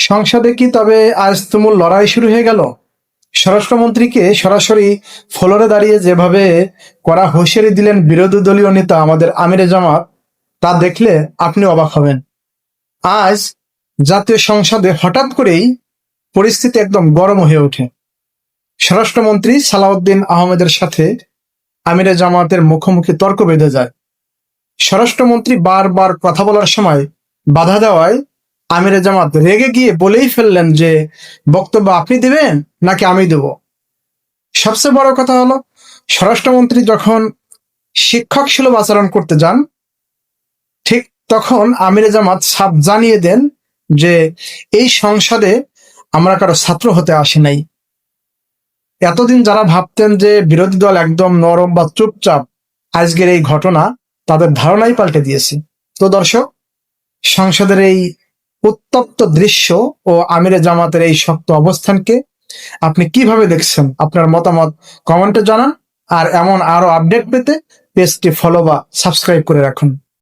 সংসদে কি তবে আজ তুমুল লড়াই শুরু হয়ে গেল? স্বরাষ্ট্রমন্ত্রীকে সরাসরি ফ্লোরে দাঁড়িয়ে যেভাবে কড়া হুঁশিয়ারি দিলেন বিরোধী দলীয় নেতা আমাদের আমিরে জামাত, তা দেখলে আপনি অবাক হবেন। আজ জাতীয় সংসদে হঠাৎ করেই পরিস্থিতি একদম গরম হয়ে ওঠে। স্বরাষ্ট্রমন্ত্রী সালাউদ্দিন আহমেদের সাথে আমিরে জামাতের মুখোমুখি তর্ক বেঁধে যায়। স্বরাষ্ট্রমন্ত্রী বারবার কথা বলার সময় বাধা দেওয়ায় আমিরে জামাত রেগে গিয়ে বলেই ফেললেন যে বক্তব্য আপনি দেবেন নাকি আমি দেব। সবচেয়ে বড় কথা হলো, স্বরাষ্ট্রমন্ত্রী যখন শিক্ষক সুলভ আচরণ করতে যান, ঠিক তখন আমিরে জামাত সাফ জানিয়ে দেন যে এই সংসদে আমরা কারো ছাত্র হতে আসি নাই। এতদিন যারা ভাবতেন যে বিরোধী দল একদম নরম বা চুপচাপ, আজকের এই ঘটনা তাদের ধারণাই পাল্টে দিয়েছে। তো দর্শক, সংসদের এই উত্তপ্ত দৃশ্য ও আমিরে জামাতের এই শক্ত অবস্থানকে আপনি কিভাবে দেখছেন? আপনার মতামত কমেন্টে জানান। আর এমন আরো আপডেট পেতে পেজটি ফলো বা সাবস্ক্রাইব করে রাখুন।